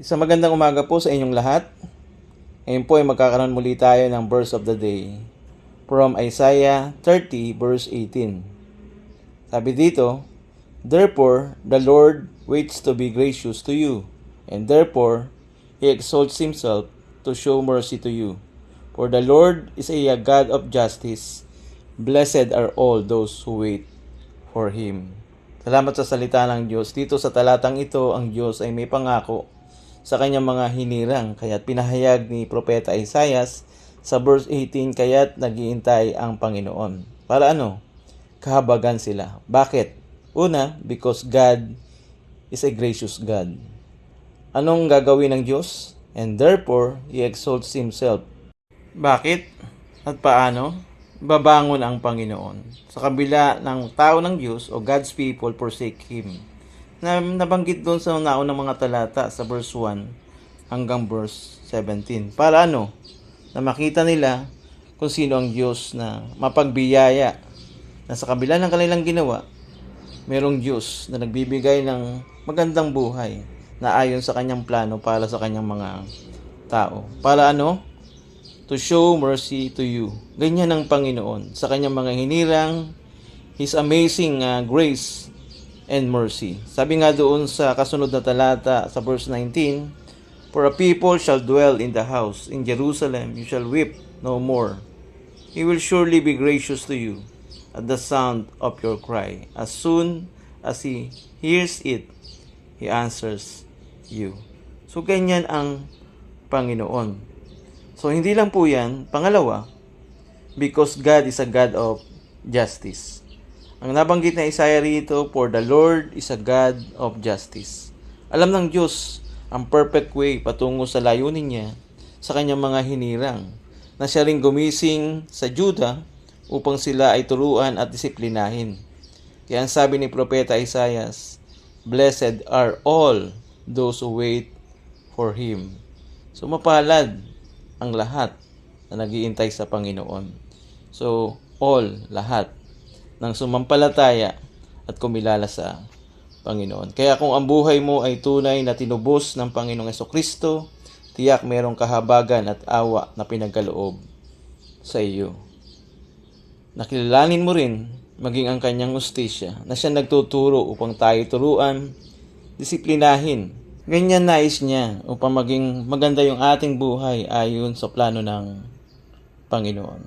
Isang magandang umaga po sa inyong lahat. Ngayon po ay magkakaroon muli tayo ng verse of the day from Isaiah 30 verse 18. Sabi dito, "Therefore, the Lord waits to be gracious to you, and therefore, He exalts Himself to show mercy to you. For the Lord is a God of justice. Blessed are all those who wait for Him." Salamat sa salita ng Diyos. Dito sa talatang ito, ang Diyos ay may pangako sa kanyang mga hinirang. Kaya't pinahayag ni Propeta Isaias sa verse 18, kaya't naghihintay ang Panginoon. Para ano? Kahabagan sila. Bakit? Una, because God is a gracious God. Anong gagawin ng Diyos? And therefore, He exalts Himself. Bakit? At paano? Babangon ang Panginoon. Sa kabila ng tao ng Diyos o God's people forsake Him. Nabanggit doon sa naunang mga talata sa verse 1 hanggang verse 17. Para ano? Na makita nila kung sino ang Diyos na mapagbiyaya. Na sa kabila ng kanilang ginawa, merong Diyos na nagbibigay ng magandang buhay na ayon sa kanyang plano para sa kanyang mga tao. Para ano? To show mercy to you. Ganyan ang Panginoon sa kanyang mga hinirang, His amazing grace and mercy. Sabi nga doon sa kasunod na talata sa verse 19, "For a people shall dwell in the house, in Jerusalem you shall weep no more. He will surely be gracious to you at the sound of your cry. As soon as He hears it, He answers you." So ganyan ang Panginoon. So, hindi lang po yan. Pangalawa, because God is a God of justice. Ang nabanggit na Isaiah rito, for the Lord is a God of justice. Alam ng Diyos ang perfect way patungo sa layunin niya sa kanyang mga hinirang, na siya ring gumising sa Juda upang sila ay turuan at disiplinahin. Kaya ang sabi ni Propeta Isaiah, "Blessed are all those who wait for Him." So, mapalad ang lahat na nag-iintay sa Panginoon. So, all, lahat, ng sumampalataya at kumilala sa Panginoon. Kaya kung ang buhay mo ay tunay na tinubos ng Panginoong Jesucristo, tiyak mayroong kahabagan at awa na pinagkaloob sa iyo. Nakilalanin mo rin maging ang kanyang hustisya na siya nagtuturo upang tayo turuan, disiplinahin. Ganyan nais niya upang maging maganda yung ating buhay ayon sa plano ng Panginoon.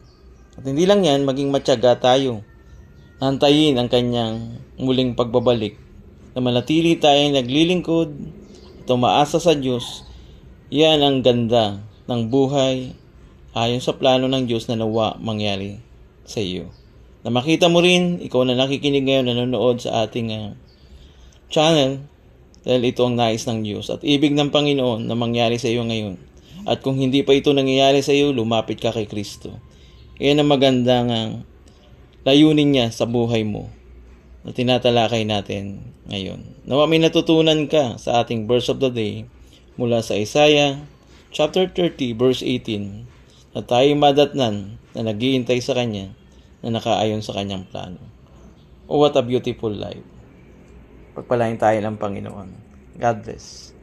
At hindi lang yan, maging matyaga tayo. Antayin ang kanyang muling pagbabalik. Na manatili tayong naglilingkod at umaasa sa Diyos. Yan ang ganda ng buhay ayon sa plano ng Diyos na nawa mangyari sa iyo. Na makita mo rin, ikaw na nakikinig ngayon, nanonood sa ating channel, dahil ito ang nais ng Diyos at ibig ng Panginoon na mangyari sa iyo ngayon. At kung hindi pa ito nangyayari sa iyo, lumapit ka kay Kristo. Iyan ang magandang layunin niya sa buhay mo na tinatalakay natin ngayon. Nawa may natutunan ka sa ating verse of the day mula sa Isaiah chapter 30 verse 18 na tayo madatnan na naghihintay sa Kanya na nakaayon sa Kanyang plano. Oh, what a beautiful life. Pagpalain tayo ng Panginoon. God bless.